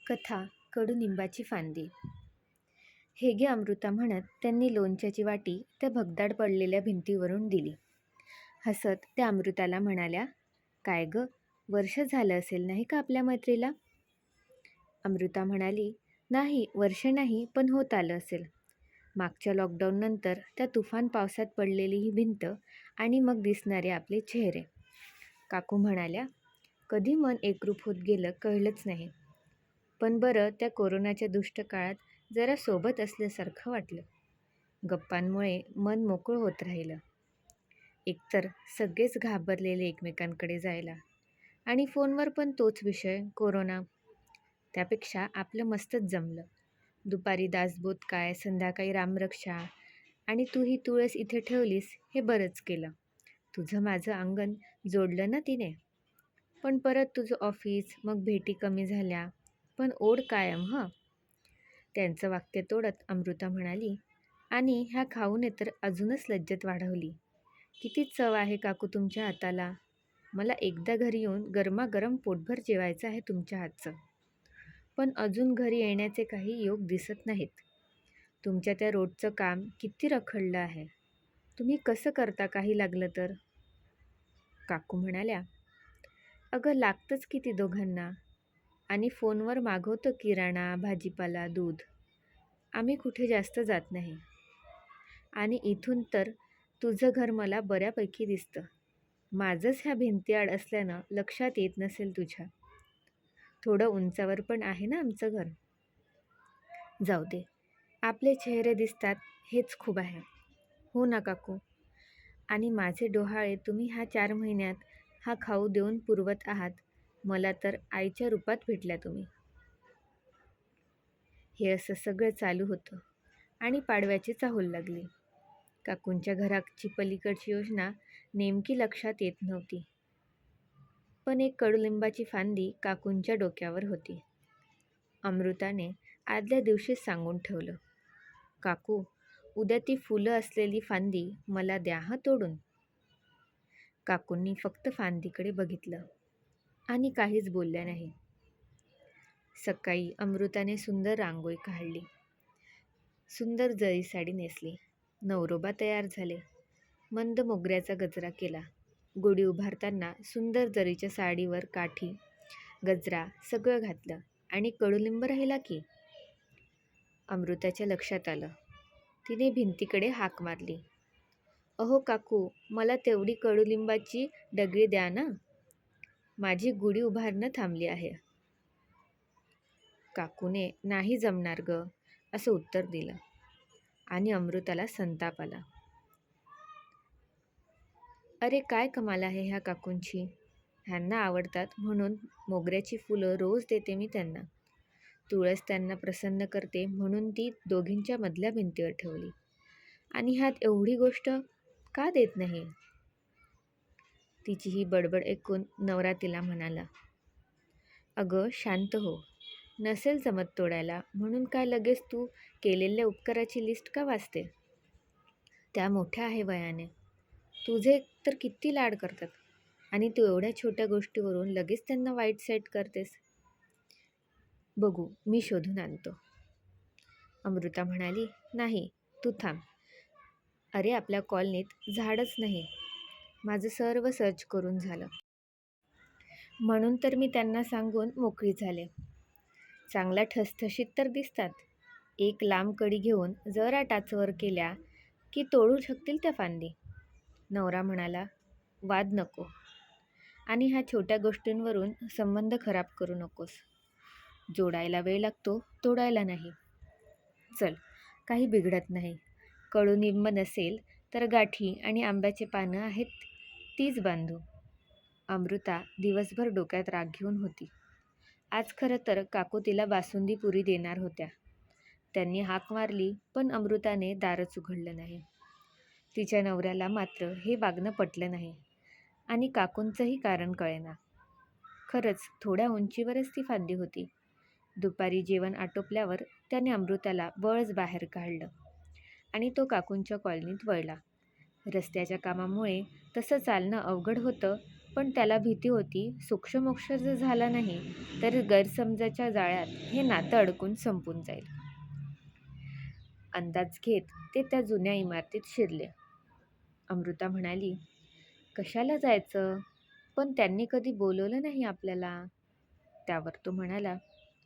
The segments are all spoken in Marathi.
कथा कडुनिंबाची फांदी. हे घे अमृता म्हणत त्यांनी लोणच्याची वाटी त्या भगदाड पडलेल्या भिंतीवरून दिली. हसत त्या अमृताला म्हणाल्या, काय ग, वर्ष झालं असेल नाही का आपल्या मैत्रीला? अमृता म्हणाली, नाही वर्ष नाही, पण होत आलं असेल. मागच्या लॉकडाऊन नंतर त्या तुफान पावसात पडलेली ही भिंत आणि मग दिसणारे आपले चेहरे. काकू म्हणाल्या, कधी मन एकरूप होत गेलं कळलंच नाही. पण बरं, त्या कोरोनाच्या दुष्ट काळात जरा सोबत असल्यासारखं वाटलं. गप्पांमुळे मन मोकळं होत राहिलं. एकतर सगळेच घाबरलेले एकमेकांकडे जायला, आणि फोनवर पण तोच विषय, कोरोना. त्यापेक्षा आपलं मस्तच जमलं. दुपारी दासबोध काय, संध्याकाळी रामरक्षा, आणि तू ही तुळस इथे ठेवलीस हे बरंच केलं. तुझं माझं अंगण जोडलं ना तिने. पण परत तुझं ऑफिस, मग भेटी कमी झाल्या, पण ओढ कायम. त्यांचं वाक्य तोडत अमृता म्हणाली, आणि ह्या खाऊने तर अजूनच लज्जत वाढवली. किती चव आहे काकू तुमच्या हाताला. मला एकदा घरी येऊन गरमागरम पोटभर जेवायचं आहे तुमच्या हातचं. पण अजून घरी येण्याचे काही योग दिसत नाहीत. तुमच्या त्या रोडचं काम किती रखडलं आहे. तुम्ही कसं करता काही लागलं तर? काकू म्हणाल्या, अगं लागतंच किती दोघांना. आणि फोनवर मागवतो किराणा, भाजीपाला, दूध. आम्ही कुठे जास्त जात नाही. आणि इथून तर तुझं घर मला बऱ्यापैकी दिसतं. माझंच ह्या भिंतीआड असल्यानं लक्षात येत नसेल तुझ्या. थोडं उंचावर पण आहे ना आमचं घर. जाऊ दे, आपले चेहरे दिसतात हेच खूप आहे. हो ना काकू. आणि माझे डोहाळे तुम्ही ह्या 4 महिन्यात हा खाऊ देऊन पुरवत आहात. मला तर आईच्या रूपात भेटल्या तुम्ही. हे असं सगळं चालू होतं आणि पाडव्याची चाहूल लागली. काकूंच्या घराची पलीकडची योजना नेमकी लक्षात येत नव्हती. पण एक कडुलिंबाची फांदी काकूंच्या डोक्यावर होती. अमृताने आदल्या दिवशीच सांगून ठेवलं, काकू, उद्या ती फुलं असलेली फांदी मला द्या तोडून. काकूंनी फक्त फांदीकडे बघितलं आणि काहीच बोलल्या नाही. सकाळी अमृताने सुंदर रांगोळी काढली, सुंदर जरी साडी नेसली, नवरोबा तयार झाले, मंद मोगऱ्याचा गजरा केला. गुढी उभारताना सुंदर जरीच्या साडीवर काठी, गजरा सगळं घातलं, आणि कडुलिंब राहिला की. अमृताच्या लक्षात आलं. तिने भिंतीकडे हाक मारली, अहो काकू, मला तेवढी कडुलिंबाची डगरी द्या ना, माझी गुढी उभारणं थांबली आहे. काकूने नाही जमणार ग असं उत्तर दिलं, आणि अमृताला संताप आला. अरे काय कमाल आहे ह्या काकूंची. ह्यांना आवडतात म्हणून मोगऱ्याची फुलं रोज देते मी त्यांना. तुळस त्यांना प्रसन्न करते म्हणून ती दोघींच्या मधल्या भिंतीवर ठेवली, आणि ह्यात एवढी गोष्ट का देत नाही. तिची ही बडबड ऐकून नवरा तिला म्हणाला, अगं शांत हो. नसेल जमत तोडायला म्हणून काय लगेच तू केलेल्या उपकाराची लिस्ट का वाचते. त्या मोठ्या आहे वयाने. तुझे तर किती लाड करतात, आणि तू एवढ्या छोट्या गोष्टीवरून लगेच त्यांना वाईट सेट करतेस. बघू, मी शोधून आणतो. अमृता म्हणाली, नाही, तू थांब. अरे आपल्या कॉलनीत झाडच नाही. माझं सर्व सर्च करून झालं. म्हणून तर मी त्यांना सांगून मोकळी झाले. चांगल्या ठसठशीत तर दिसतात. एक लांब कडी घेऊन जरा टाचवर केल्या की तोडू शकतील त्या फांदी. नवरा म्हणाला, वाद नको, आणि ह्या छोट्या गोष्टींवरून संबंध खराब करू नकोस. जोडायला वेळ लागतो, तोडायला नाही. चल, काही बिघडत नाही. कडुनिंब नसेल तर गाठी आणि आंब्याचे पानं आहेत, तीच बांधू. अमृता दिवसभर डोक्यात राग घेऊन होती. आज खरं तर काकू तिला बासुंदी पुरी देणार होत्या. त्यांनी हाक मारली, पण अमृताने दारच उघडलं नाही. तिच्या नवऱ्याला मात्र हे वागणं पटलं नाही, आणि काकूंचंही कारण कळेना. खरंच थोड्या उंचीवरच ती फांदी होती. दुपारी जेवण आटोपल्यावर त्याने अमृताला बळच बाहेर काढलं, आणि तो काकूंच्या कॉलनीत वळला. रस्त्याच्या कामामुळे तसं चालणं अवघड होतं, पण त्याला भीती होती सोक्षमोक्ष जर झाला नाही तर गैरसमजाच्या जाळ्यात हे नातं अडकून संपून जाईल. अंदाज घेत ते त्या जुन्या इमारतीत शिरले. अमृता म्हणाली, कशाला जायचं? पण त्यांनी कधी बोलवलं नाही आपल्याला. त्यावर तो म्हणाला,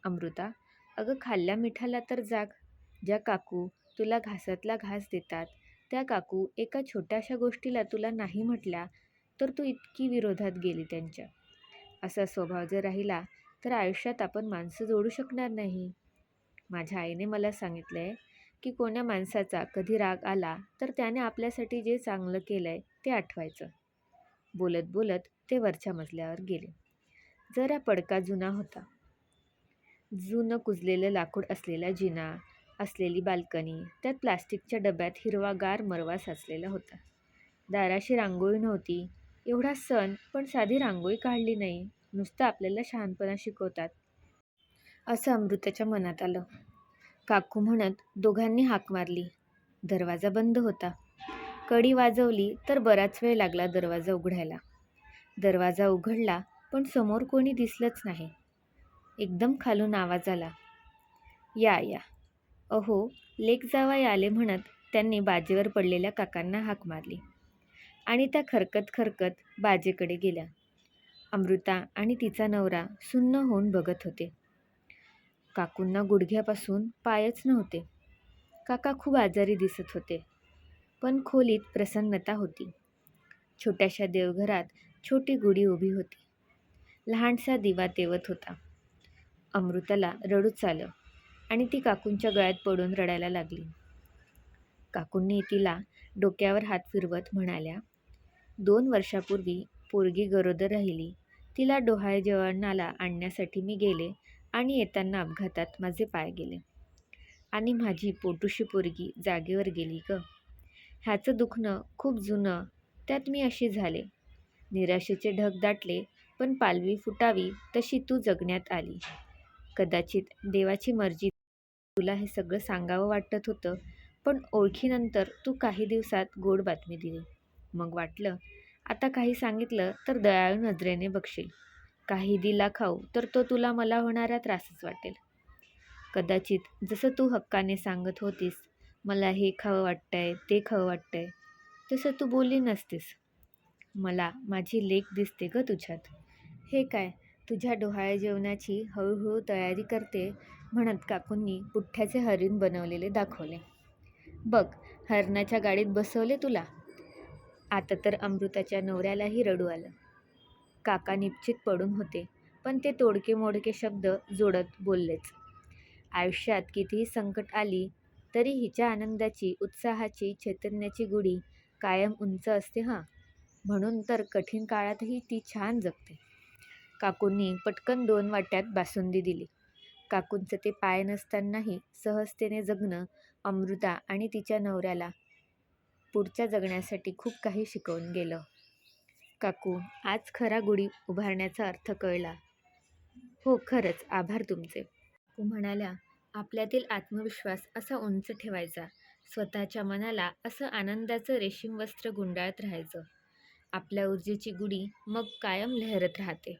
अमृता, अगं खाल्ल्या मिठाला तर जाग. ज्या काकू तुला घासातला घास देतात त्या काकू एका छोट्याशा गोष्टीला तुला नाही म्हटल्या तर तू इतकी विरोधात गेली त्यांच्या. असा स्वभाव जर राहिला तर आयुष्यात आपण माणसं जोडू शकणार नाही. माझ्या आईने मला सांगितलंय की कोण्या माणसाचा कधी राग आला तर त्याने आपल्यासाठी जे चांगलं केलंय ते आठवायचं. बोलत बोलत ते वरच्या मजल्यावर गेले. जरा पडका जुना होता. जुनं कुजलेलं लाकूड असलेला जिना असलेली बाल्कनी, त्यात प्लास्टिकच्या डब्यात हिरवागार मरवा साचलेला होता. दाराशी रांगोळी नव्हती. एवढा सण पण साधी रांगोळी काढली नाही. नुसतं आपल्याला शहाणपणा शिकवतात असं अमृताच्या मनात आलं. काकू म्हणत दोघांनी हाक मारली. दरवाजा बंद होता. कडी वाजवली तर बराच वेळ लागला दरवाजा उघडायला. दरवाजा उघडला पण समोर कोणी दिसलंच नाही. एकदम खालून आवाज आला, या या. अहो, लेक जावई आले म्हणत त्यांनी बाजेवर पडलेल्या काकांना हाक मारली आणि त्या खरकत खरकत बाजेकडे गेल्या. अमृता आणि तिचा नवरा सुन्न होऊन बघत होते. काकूंना गुडघ्यापासून पायच नव्हते. काका खूप आजारी दिसत होते, पण खोलीत प्रसन्नता होती. छोट्याशा देवघरात छोटी गुढी उभी होती. लहानसा दिवा तेवत होता. अमृताला रडूच आलं आणि ती काकूंच्या गळ्यात पडून रडायला लागली. काकूंनी तिला डोक्यावर हात फिरवत म्हणाल्या, 2 वर्षापूर्वी पोरगी गरोदर राहिली. तिला डोहाळे जेवणाला आणण्यासाठी मी गेले आणि येताना अपघातात माझे पाय गेले आणि माझी पोटूशी पोरगी जागेवर गेली ग. ह्याचं दुखणं खूप जुनं, त्यात मी अशी झाले. निराशेचे ढग दाटले, पण पालवी फुटावी तशी तू जगण्यात आली. कदाचित देवाची मर्जी. तुला हे सगळं सांगावं वाटत होतं, पण ओळखीनंतर तू काही दिवसात गोड बातमी दिली. मग वाटलं आता काही सांगितलं तर दयाळू नजरेने बघशील. काही दिला खाऊ तर तो तुला मला होणारा त्रासच वाटेल. कदाचित जसं तू हक्काने सांगत होतीस, मला हे खावं वाटतंय, ते खावं वाटतंय, तसं तू बोलली नसतीस. मला माझी लेक दिसते ग तुझ्यात. हे काय, तुझ्या डोहाळे जेवणाची हळूहळू तयारी करते म्हणत काकूंनी पुठ्ठ्याचे हरीण बनवलेले दाखवले. बघ, हरणाच्या गाडीत बसवले तुला. आता तर अमृताच्या नवऱ्यालाही रडू आलं. काका निश्चित पडून होते, पण ते तोडके मोडके शब्द जोडत बोललेच, आयुष्यात कितीही संकट आली तरी हिच्या आनंदाची, उत्साहाची, चैतन्याची गुढी कायम उंच असते हां. म्हणून तर कठीण काळातही ती छान जगते. काकूंनी पटकन 2 वाट्यात बासुंदी दिली. काकूंचं ते पाय नसतानाही सहजतेने जगणं अमृता आणि तिच्या नवऱ्याला पुढच्या जगण्यासाठी खूप काही शिकवून गेलं. काकू, आज खरा गुढी उभारण्याचा अर्थ कळला. हो, खरंच आभार तुमचे. काकू म्हणाल्या, आपल्यातील आत्मविश्वास असा उंच ठेवायचा. स्वतःच्या मनाला असं आनंदाचं रेशीम वस्त्र गुंडाळत राहायचं. आपल्या ऊर्जेची गुढी मग कायम लहरत राहते.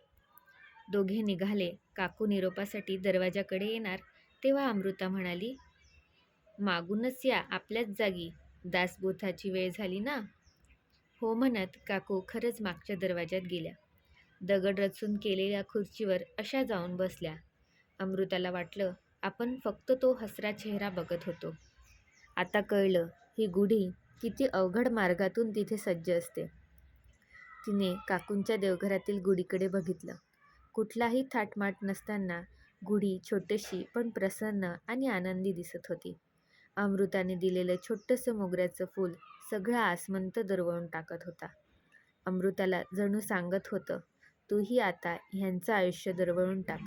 दोघे निघाले. काकू निरोपासाठी दरवाजाकडे येणार तेव्हा अमृता म्हणाली, मागूनच या आपल्याच जागी. दासबोथाची वेळ झाली ना. हो म्हणत काकू खरंच मागच्या दरवाजात गेल्या. दगड रचून केलेल्या खुर्चीवर अशा जाऊन बसल्या. अमृताला वाटलं आपण फक्त तो हसरा चेहरा बघत होतो. आता कळलं ही गुढी किती अवघड मार्गातून तिथे सज्ज असते. तिने काकूंच्या देवघरातील गुढीकडे बघितलं. कुठलाही थाटमाट नसताना गुढी छोटीशी पण प्रसन्न आणि आनंदी दिसत होती. अमृताने दिलेलं छोटंसं मोगऱ्याचं फूल सगळं आसमंत दरवळून टाकत होता. अमृताला जणू सांगत होतं, तूही आता ह्यांचं आयुष्य दरवळून टाक.